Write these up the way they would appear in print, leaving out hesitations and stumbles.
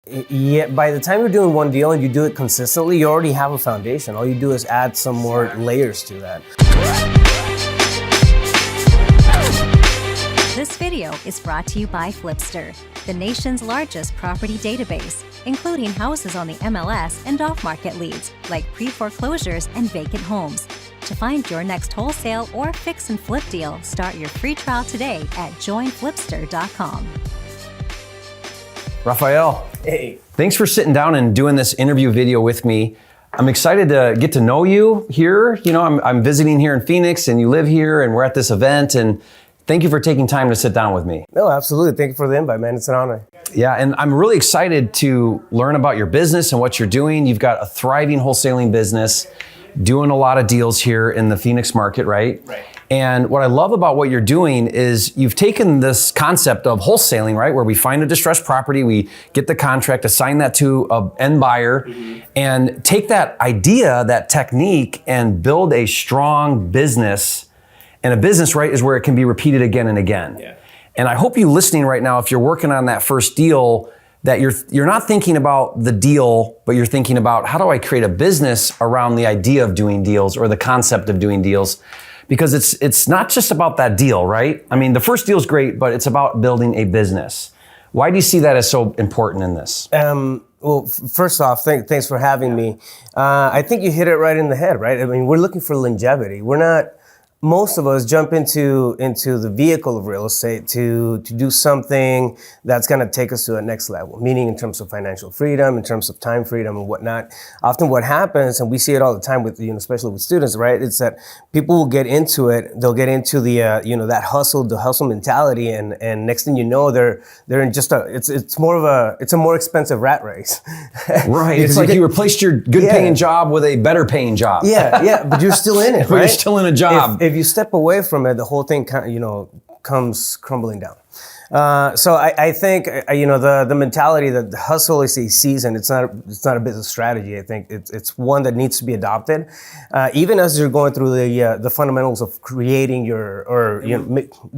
Yeah, by the time you're doing one deal and you do it consistently, you already have a foundation. All you do is add some more layers to that. This video is brought to you by Flipster, the nation's largest property database, including houses on the MLS and off-market leads, like pre-foreclosures and vacant homes. To find your next wholesale or fix and flip deal, start your free trial today at joinflipster.com. Rafael, Hey. thanks for sitting down and doing this interview video with me. I'm excited to get to know you here. You know, I'm visiting here in Phoenix and you live here and we're at this event, and thank you for taking time to sit down with me. No, absolutely. Thank you for the invite, man. It's an honor. Yeah, and I'm really excited to learn about your business and what you're doing. You've got a thriving wholesaling business, doing a lot of deals here in the Phoenix market, right? Right. And what I love about what you're doing is you've taken this concept of wholesaling, right? Where we find a distressed property, we get the contract, assign that to an end buyer, and take that idea, that technique, and build a strong business. And a business, right, is where it can be repeated again and again. Yeah. And I hope you listening right now, if you're working on that first deal, that you're not thinking about the deal, but you're thinking about how do I create a business around the idea of doing deals or the concept of doing deals? Because it's not just about that deal, right? I mean, the first deal is great, but it's about building a business. Why do you see that as so important in this? Well, first off, thanks for having me. I think you hit it right in the head, right? I mean, we're looking for longevity. Most of us jump into the vehicle of real estate to do something that's going to take us to the next level, meaning in terms of financial freedom, in terms of time freedom and whatnot. Often what happens, and we see it all the time with, especially with students, right? It's that people will get into it. They'll get into the, that the hustle mentality. And next thing you know, they're in just it's a more expensive rat race. Right. It's like you replaced your good paying job with a better paying job. Yeah. But you're still in it, right? But you're still in a job. If you step away from it, the whole thing comes crumbling down. So I think the mentality that the hustle is a season. It's not a business strategy. I think it's one that needs to be adopted, even as you're going through the fundamentals of creating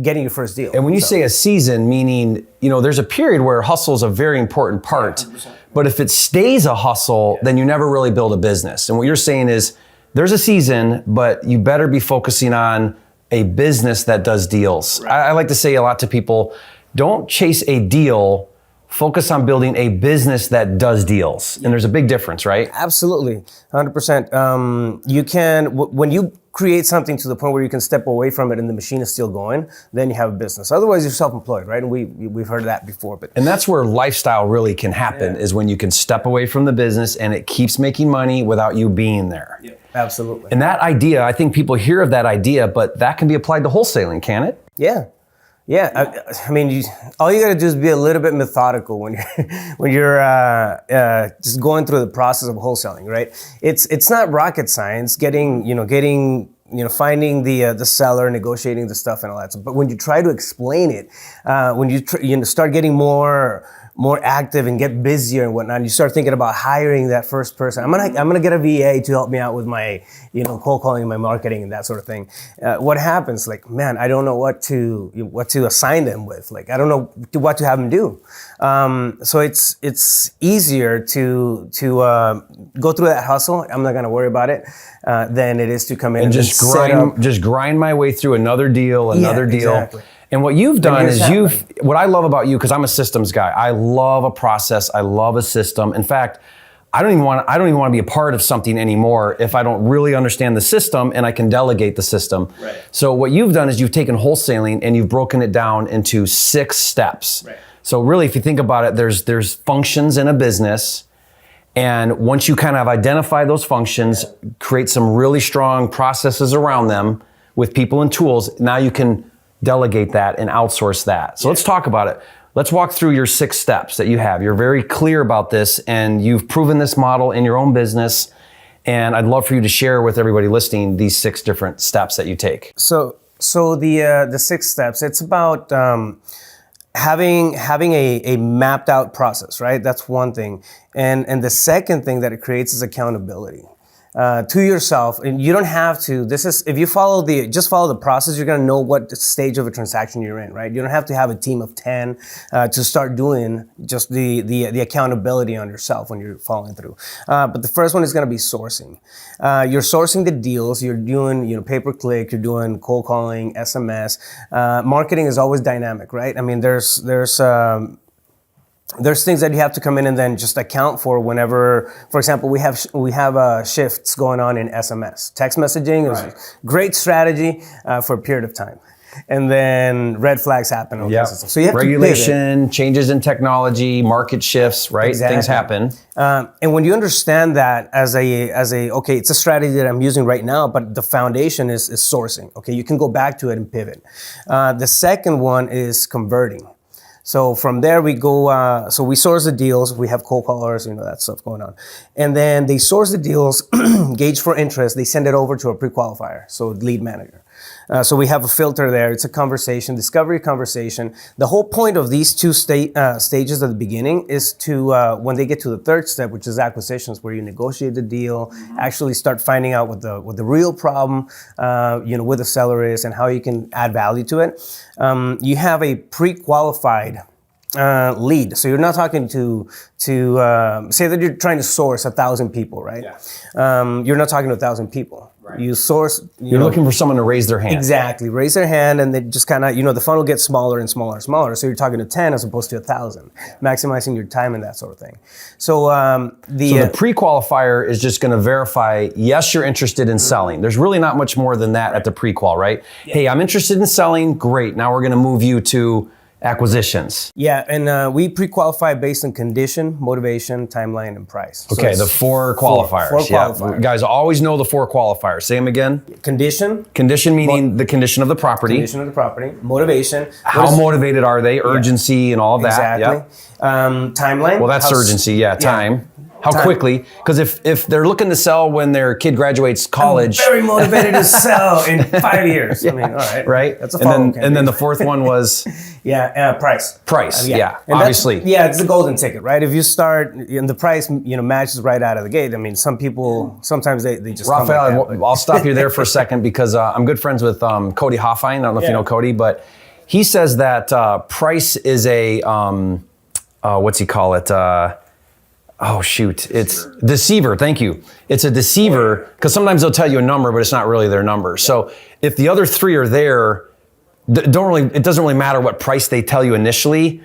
getting your first deal. And when you say a season, meaning there's a period where hustle is a very important part. 100%. But if it stays a hustle, then you never really build a business. And what you're saying is, there's a season, but you better be focusing on a business that does deals. Right. I like to say a lot to people, don't chase a deal, focus on building a business that does deals. And there's a big difference, right? Absolutely, 100%. You can, when you create something to the point where you can step away from it and the machine is still going, then you have a business. Otherwise, you're self-employed, right? And we've heard that before. And that's where lifestyle really can happen, is when you can step away from the business and it keeps making money without you being there. Yeah. Absolutely. And that idea, I think people hear of that idea, but that can be applied to wholesaling, can it? Yeah. I mean, all you got to do is be a little bit methodical when you're just going through the process of wholesaling, right? It's not rocket science. Finding the seller, negotiating the stuff and all that stuff. But when you try to explain it, when you start getting more active and get busier and whatnot, and you start thinking about hiring that first person. I'm gonna get a VA to help me out with my cold calling and my marketing and that sort of thing. What happens? Like, man, I don't know what to assign them with. Like, I don't know what to have them do. So it's easier to go through that hustle. I'm not gonna worry about it than it is to come in and just grind my way through another deal. Exactly. And what you've done is what I love about you, because I'm a systems guy. I love a process. I love a system. In fact, I don't even want to be a part of something anymore if I don't really understand the system and I can delegate the system. Right. So what you've done is you've taken wholesaling and you've broken it down into 6 steps. Right. So really, if you think about it, there's functions in a business. And once you kind of identify those functions, create some really strong processes around them with people and tools, now you can delegate that and outsource that. So let's talk about it. Let's walk through your 6 steps that you have. You're very clear about this and you've proven this model in your own business. And I'd love for you to share with everybody listening these 6 different steps that you take. So the 6 steps, it's about having a mapped out process, right? That's one thing. And the second thing that it creates is accountability. to yourself, and you don't have to. This is if you just follow the process, you're gonna know what stage of a transaction you're in, right? You don't have to have a team of 10 to start doing just the accountability on yourself when you're following through. But the first one is gonna be sourcing. You're sourcing the deals. You're doing pay-per-click. You're doing cold calling, SMS. Marketing is always dynamic, right? I mean, there's things that you have to come in and then just account for whenever, for example, we have shifts going on in SMS. Text messaging is a great strategy for a period of time. And then red flags happen. Yeah. So you have regulation, changes in technology, market shifts, right? Exactly. Things happen. And when you understand that as okay, it's a strategy that I'm using right now, but the foundation is sourcing. Okay, you can go back to it and pivot. The second one is converting. So from there we go, so we source the deals, we have cold callers, that stuff going on. And then they source the deals, gauge for interest, they send it over to a pre-qualifier, so lead manager. So we have a filter there, it's a conversation, discovery conversation. The whole point of these two stages at the beginning is to, when they get to the third step, which is acquisitions, where you negotiate the deal, actually start finding out what the real problem, with the seller is and how you can add value to it. You have a pre-qualified lead. So you're not talking to say that you're trying to source 1,000 people, right? Yeah. You're not talking to 1,000 people. Right. You source. You're looking for someone to raise their hand. Exactly, raise their hand, and they just kind of, the funnel gets smaller and smaller and smaller. So you're talking to 10 as opposed to 1,000, maximizing your time and that sort of thing. So the pre-qualifier is just going to verify, yes, you're interested in selling. There's really not much more than that at the pre-qual, right? Yeah. Hey, I'm interested in selling. Great. Now we're going to move you to acquisitions. Yeah, and we pre-qualify based on condition, motivation, timeline, and price. Okay, the 4 qualifiers. Four qualifiers. Guys always know the 4 qualifiers. Say them again. Condition. Condition meaning the condition of the property. Condition of the property. Motivation. How motivated are they? Urgency and all of that. Exactly. Yep. Timeline. Well, that's urgency. Yeah, time. Yeah. How quickly? Because if they're looking to sell when their kid graduates college, I'm very motivated to sell in 5 years. Yeah. I mean, all right, right. That's a and then the fourth one was price. Price, yeah, obviously. It's the golden ticket, right? If you start and the price, matches right out of the gate. I mean, some people sometimes they just. Rafael, I'll stop you there for a second because I'm good friends with Cody Hoffine. I don't know if you know Cody, but he says that price is a what's he call it? It's deceiver. Thank you. It's a deceiver because sometimes they'll tell you a number, but it's not really their number. So if the other 3 are there, it doesn't really matter what price they tell you initially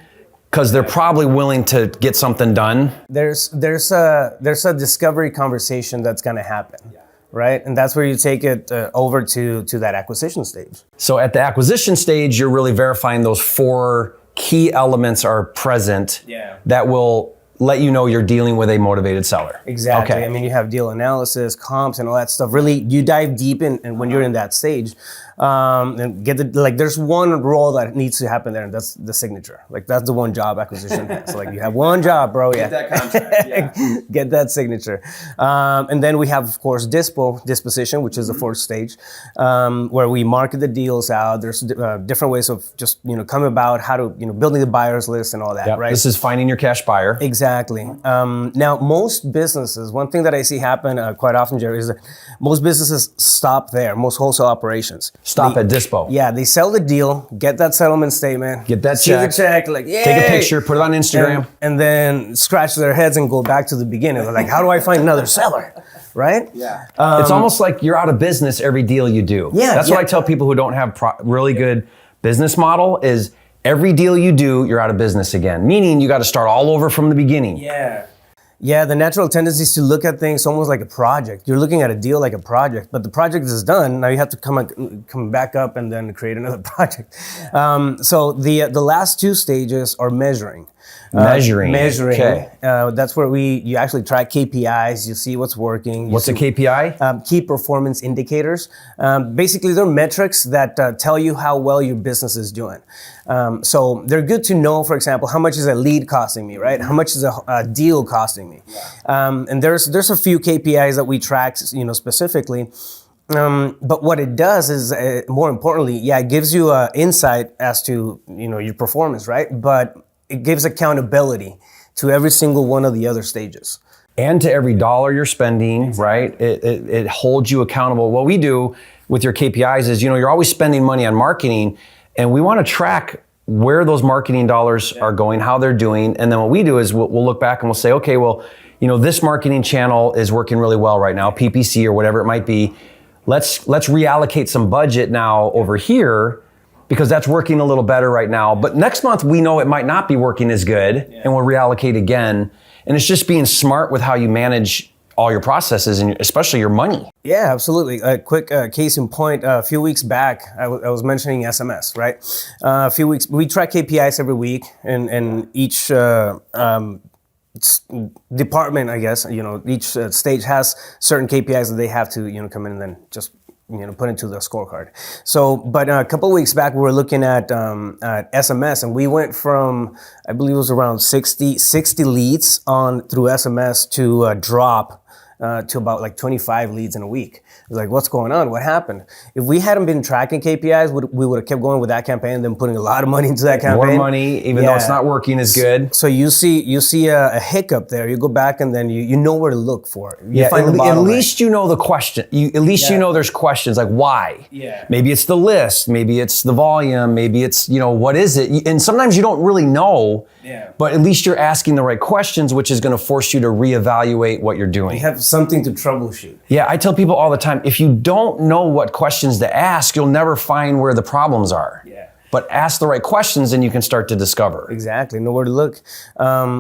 because they're probably willing to get something done. There's a discovery conversation that's going to happen. Right? And that's where you take it over to that acquisition stage. So at the acquisition stage, you're really verifying those 4 key elements are present that will let you know you're dealing with a motivated seller. Exactly. Okay. I mean, you have deal analysis, comps, and all that stuff. Really, you dive deep in, and when you're in that stage, and there's one role that needs to happen there, and that's the signature. That's the one job acquisition has. So you have one job, bro. Get that contract. Yeah. Get that signature. And then we have, of course, disposition, which is the 4th stage, where we market the deals out. There's different ways of just coming about how to building the buyers list and all that. Right. This is finding your cash buyer. Exactly. Now, most businesses, one thing that I see happen quite often, Jerry, is that most businesses stop there. Most wholesale operations. Stop at dispo. Yeah, they sell the deal, get that settlement statement, get that see check, the check, take a picture, put it on Instagram, and then scratch their heads and go back to the beginning. They're like, how do I find another seller? Right? Yeah. It's almost like you're out of business every deal you do. Yeah. That's what I tell people who don't have really good business model is every deal you do, you're out of business again. Meaning you got to start all over from the beginning. Yeah. Yeah, the natural tendency is to look at things almost like a project. You're looking at a deal like a project, but the project is done. Now you have to come back up and then create another project. So the last 2 stages are measuring. Measuring. Okay. That's where you actually track KPIs. You see what's working. What's a KPI? Key performance indicators. Basically, they're metrics that tell you how well your business is doing. So they're good to know, for example, how much is a lead costing me, right? How much is a deal costing me? And there's a few KPIs that we track, specifically. But what it does is, more importantly, it gives you insight as to, your performance, right? But it gives accountability to every single one of the other stages. and to every dollar you're spending, right? It holds you accountable. What we do with your KPIs is, you're always spending money on marketing, and we want to track where those marketing dollars are going, how they're doing. And then what we do is we'll look back and we'll say, okay, well, this marketing channel is working really well right now, PPC or whatever it might be. Let's reallocate some budget now over here, because that's working a little better right now. But next month, we know it might not be working as good, and we'll reallocate again. And it's just being smart with how you manage all your processes, and especially your money. Yeah, absolutely. A quick case in point, a few weeks back, I was mentioning SMS, right? A few weeks, we track KPIs every week, and each department, I guess, each stage has certain KPIs that they have to, come in and then just put into the scorecard. So, but a couple of weeks back, we were looking at SMS, and we went from, I believe it was around 60 leads through SMS to drop to about like 25 leads in a week. It was like, what's going on? What happened? If we hadn't been tracking KPIs, we would have kept going with that campaign, then putting a lot of money into that campaign. More money, even though it's not working as good. So you see a hiccup there. You go back and then you know where to look for it. You find the at least you know the question. At least you know there's questions like why. Yeah. Maybe it's the list. Maybe it's the volume. Maybe it's what is it? And sometimes you don't really know. Yeah. But at least you're asking the right questions, which is going to force you to reevaluate what you're doing. You have something to troubleshoot. Yeah, I tell people all the time, if you don't know what questions to ask, you'll never find where the problems are. Yeah. But ask the right questions and you can start to discover. Exactly, know where to look.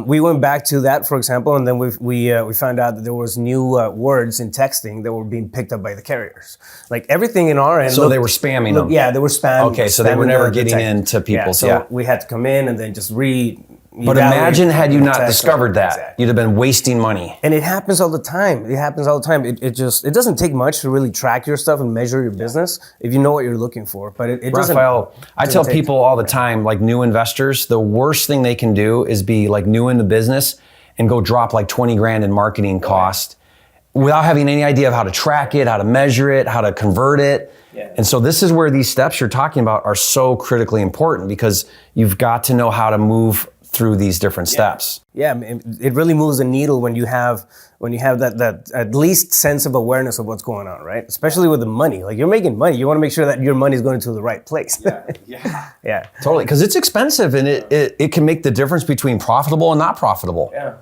We went back to that, for example, and then we found out that there was new words in texting that were being picked up by the carriers. Like everything in our end. So they were spamming them. Yeah, they were spamming. Okay, so they were never getting into people's. So we had to come in and then just But imagine had you not discovered that, exactly. You'd have been wasting money. And it happens all the time. It doesn't take much to really track your stuff and measure your business if you know what you're looking for. But it doesn't. Rafael, I tell people all the time, like new investors, the worst thing they can do is be like new in the business and go drop like 20 grand in marketing cost without having any idea of how to track it, how to measure it, how to convert it. Yeah. And so this is where these steps you're talking about are so critically important, because you've got to know how to move through these different steps. Yeah, it really moves the needle when you have that at least sense of awareness of what's going on, right? Especially with the money. Like you're making money, you want to make sure that your money is going to the right place. Yeah. Totally, because it's expensive, and it can make the difference between profitable and not profitable. Yeah.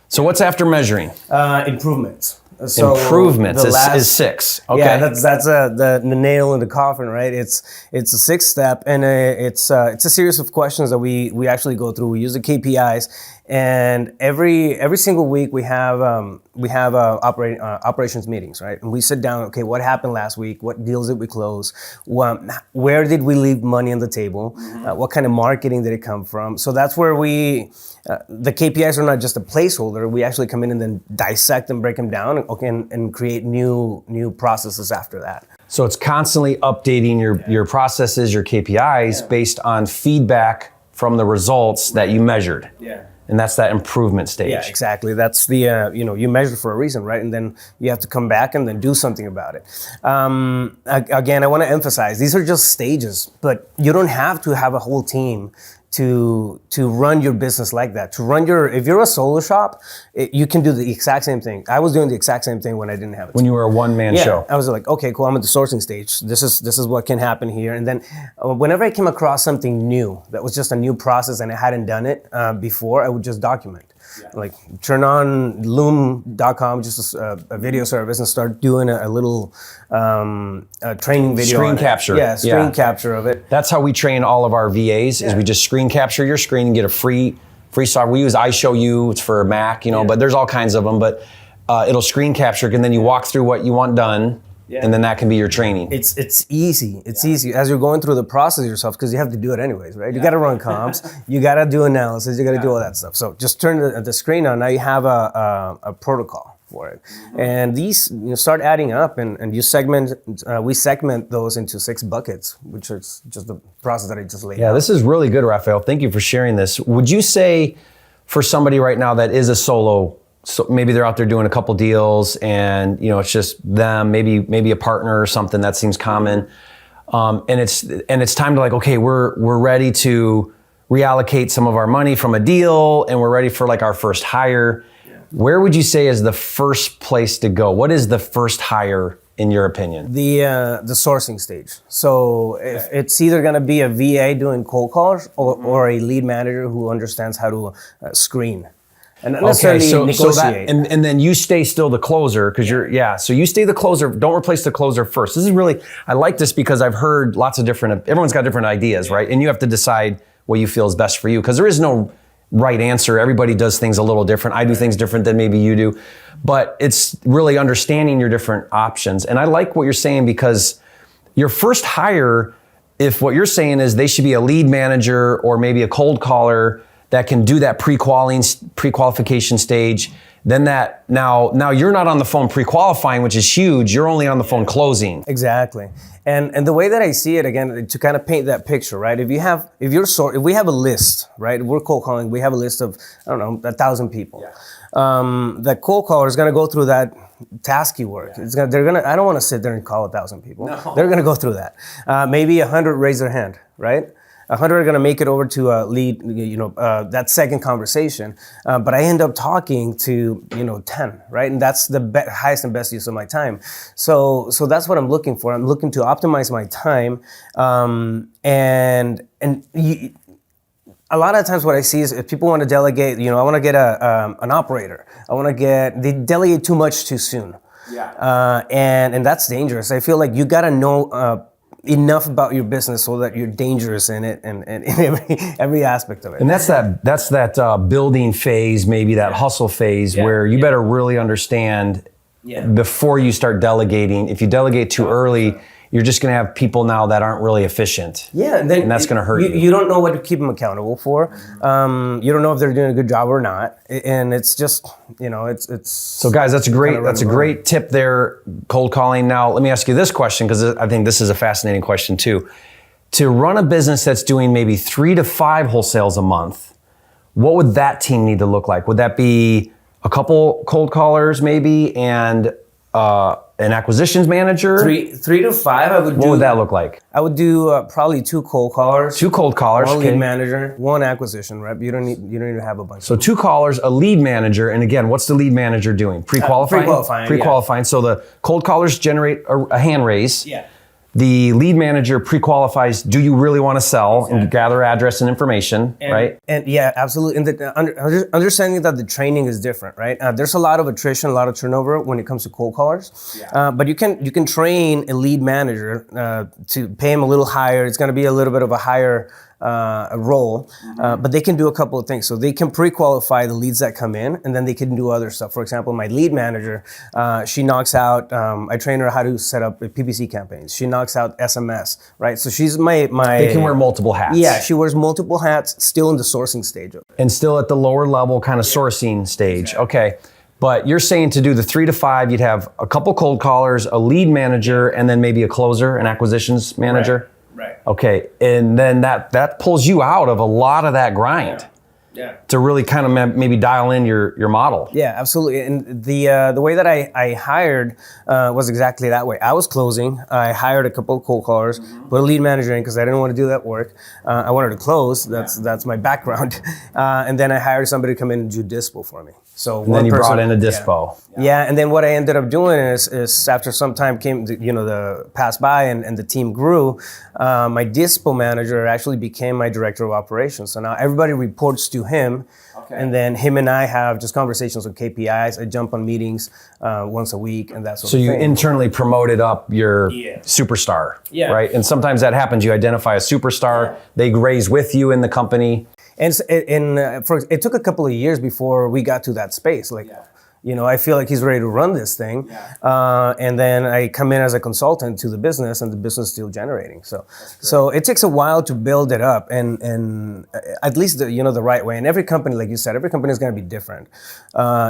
So what's after measuring? Improvements. So Improvements is 6. Okay. Yeah, that's the nail in the coffin, right? It's a 6th step, and it's a series of questions that we actually go through. We use the KPIs, and every single week we have operations meetings, right? And we sit down. Okay, what happened last week? What deals did we close? Where did we leave money on the table? What kind of marketing did it come from? So that's where the KPIs are not just a placeholder. We actually come in and then dissect and break them down, and create new processes after that. So it's constantly updating your processes, your KPIs based on feedback from the results that you measured. Yeah. And that's that improvement stage. Yeah, exactly. That's the, you measure for a reason, right? And then you have to come back and then do something about it. Again, I want to emphasize, these are just stages, but you don't have to have a whole team to run your business like that. If you're a solo shop, you can do the exact same thing. I was doing the exact same thing when I didn't have a team. When you were a one-man show. I was like, okay, cool, I'm at the sourcing stage. This is what can happen here. And then whenever I came across something new, that was just a new process and I hadn't done it before, I would just document. Yeah. Like turn on loom.com, just a video service, and start doing a little training video. Screen capture. Yeah, screen capture of it. That's how we train all of our VAs, is we just screen capture your screen and get a free software. We use iShowU, it's for Mac, but there's all kinds of them, but it'll screen capture, and then you walk through what you want done. Yeah. And then that can be your training. It's easy. It's easy as you're going through the process yourself, because you have to do it anyways, right? You got to run comps, you got to do analysis, you got to do all that stuff. So just turn the screen on. Now you have a protocol for it, and these start adding up, and you segment. We segment those into 6 buckets, which is just the process that I just laid out. Yeah, this is really good, Rafael. Thank you for sharing this. Would you say for somebody right now that is a solo? So maybe they're out there doing a couple deals, and it's just them, maybe a partner or something. That seems common, and it's time to okay, we're ready to reallocate some of our money from a deal, and we're ready for our first hire. Yeah. Where would you say is the first place to go? What is the first hire in your opinion? The sourcing stage. So if it's either going to be a VA doing cold calls or a lead manager who understands how to screen. And not necessarily negotiate. And then you stay still the closer because so you stay the closer, don't replace the closer first. This is really, I like this because I've heard lots of everyone's got different ideas, right? And you have to decide what you feel is best for you because there is no right answer. Everybody does things a little different. I do things different than maybe you do, but it's really understanding your different options. And I like what you're saying because your first hire, if what you're saying is they should be a lead manager or maybe a cold caller that can do that pre-qualification stage, then that now you're not on the phone pre-qualifying, which is huge. You're only on the phone closing. Exactly. And the way that I see it, again, to kind of paint that picture, right? If we have a list, right? We're cold calling, we have a list of, 1,000 people. The cold caller is going to go through that tasky work. I don't want to sit there and call 1,000 people. No. They're going to go through that. Maybe 100 raise their hand, right? 100 are going to make it over to a lead, that second conversation. But I end up talking to, 10, right? And that's the highest and best use of my time. So that's what I'm looking for. I'm looking to optimize my time. A lot of times what I see is if people want to delegate, I want to get an operator. They delegate too much too soon. Yeah. And that's dangerous. I feel like you got to know, enough about your business so that you're dangerous in it and in every aspect of it. And that's that building phase, maybe that hustle phase where you better really understand before you start delegating. If you delegate too early, you're just going to have people now that aren't really efficient. Yeah, and that's going to hurt you. You don't know what to keep them accountable for. You don't know if they're doing a good job or not. And it's just, it's. So guys, that's a great tip there, cold calling. Now, let me ask you this question because I think this is a fascinating question too. To run a business that's doing maybe 3 to 5 wholesales a month, what would that team need to look like? Would that be a couple cold callers maybe and an acquisitions manager? 3 to 5, I would do. What would that look like? I would do probably 2 cold callers. 2 cold callers. 1 lead manager, 1 acquisition rep. You don't need to have a bunch. So 2 callers, a lead manager, and again, what's the lead manager doing? Pre-qualifying? Pre-qualifying. So the cold callers generate a hand raise. Yeah. The lead manager pre-qualifies, do you really want to sell, and gather address and information, right? And yeah, absolutely. And understanding that the training is different, right? There's a lot of attrition, a lot of turnover when it comes to cold callers. Yeah. But you can train a lead manager to pay him a little higher. It's going to be a little bit of a higher role, but they can do a couple of things. So they can pre-qualify the leads that come in, and then they can do other stuff. For example, my lead manager, she knocks out, I train her how to set up PPC campaigns. She knocks out SMS, right? So she's my. They can wear multiple hats. Yeah, she wears multiple hats, still in the sourcing stage. And still at the lower level kind of sourcing stage. Exactly. Okay. But you're saying to do the 3 to 5, you'd have a couple cold callers, a lead manager, and then maybe a closer, an acquisitions manager? Right. Okay, and then that pulls you out of a lot of that grind. Yeah. To really kind of maybe dial in your model. Yeah, absolutely. And the way that I hired was exactly that way. I was closing. I hired a couple of cold callers, put a lead manager in because I didn't want to do that work. I wanted to close. That's my background. And then I hired somebody to come in and do dispo for me. So and then you brought in a dispo. Yeah, and then what I ended up doing is after some time came, the passed by and the team grew, my dispo manager actually became my director of operations. So now everybody reports to him, and then him and I have just conversations on KPIs. I jump on meetings once a week, and that's so you internally promoted up your superstar, right? And sometimes that happens. You identify a superstar, they raise with you in the company. And it took a couple of years before we got to that space. I feel like he's ready to run this thing. Yeah. And then I come in as a consultant to the business, and the business is still generating. So it takes a while to build it up, and at least the right way. And every company, like you said, every company is going to be different.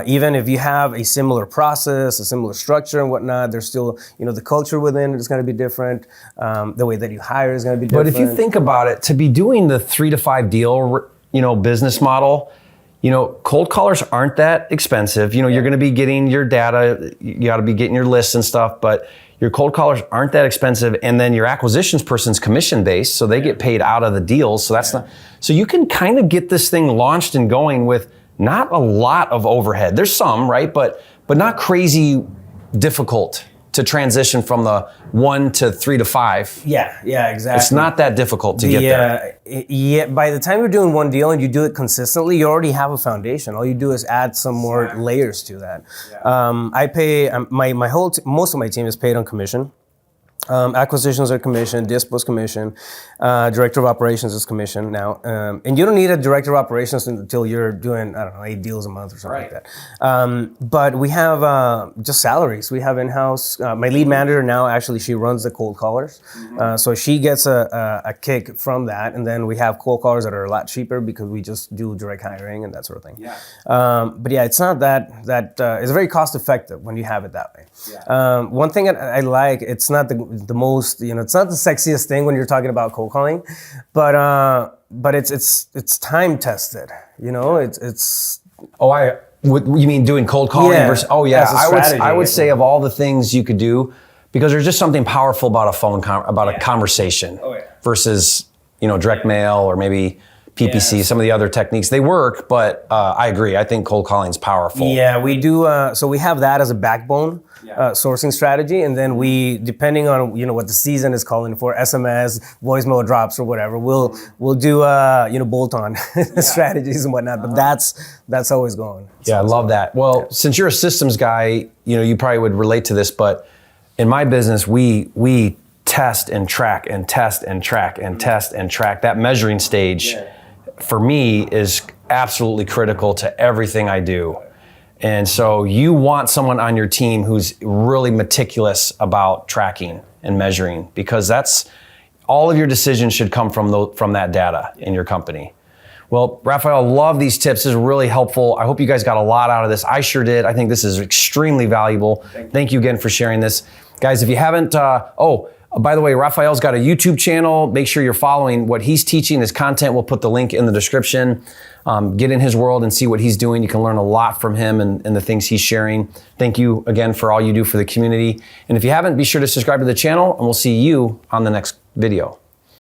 Even if you have a similar process, a similar structure and whatnot, there's still, the culture within it is going to be different. The way that you hire is going to be different. But if you think about it, to be doing the 3 to 5 deal, business model, cold callers aren't that expensive. You're going to be getting your data, you got to be getting your lists and stuff, but your cold callers aren't that expensive. And then your acquisitions person's commission based, so they get paid out of the deals. So that's not, so you can kind of get this thing launched and going with not a lot of overhead. There's some, right? But not crazy difficult to transition from the 1 to 3 to 5. Yeah, exactly. It's not that difficult to get there. Yeah, by the time you're doing one deal and you do it consistently, you already have a foundation. All you do is add some more layers to that. Yeah. I pay most of my team is paid on commission. Acquisitions are commission, dispos commission, director of operations is commission now. And you don't need a director of operations until you're doing, 8 deals a month or something like that. But we have just salaries. We have in-house, my lead manager now, actually, she runs the cold callers. So she gets a kick from that. And then we have cold callers that are a lot cheaper because we just do direct hiring and that sort of thing. Yeah. But yeah, it's not that it's very cost effective when you have it that way. Yeah. One thing that I like, it's not the most, it's not the sexiest thing when you're talking about cold calling, but it's time tested. It's. You mean doing cold calling versus? Oh yeah, I would say of all the things you could do, because there's just something powerful about a phone a conversation versus direct mail or maybe PPC. Some of the other techniques, they work, but I agree. I think cold calling is powerful. Yeah, we do. So we have that as a backbone. Sourcing strategy, and then we, depending on what the season is calling for, SMS, voicemail drops or whatever, we'll do bolt-on strategies and whatnot. But that's always going. Yeah, I love that. Well, since you're a systems guy, you probably would relate to this. But in my business, we test and track and test and track and test and track. That measuring stage, for me, is absolutely critical to everything I do. And so you want someone on your team who's really meticulous about tracking and measuring, because that's all of your decisions should come from that data in your company. Well, Rafael, love these tips. This is really helpful. I hope you guys got a lot out of this. I sure did. I think this is extremely valuable. Thank you again for sharing this. Guys, if you haven't, by the way, Rafael's got a YouTube channel. Make sure you're following what he's teaching, his content. We'll put the link in the description. Get in his world and see what he's doing. You can learn a lot from him and the things he's sharing. Thank you again for all you do for the community. And if you haven't, be sure to subscribe to the channel, and we'll see you on the next video.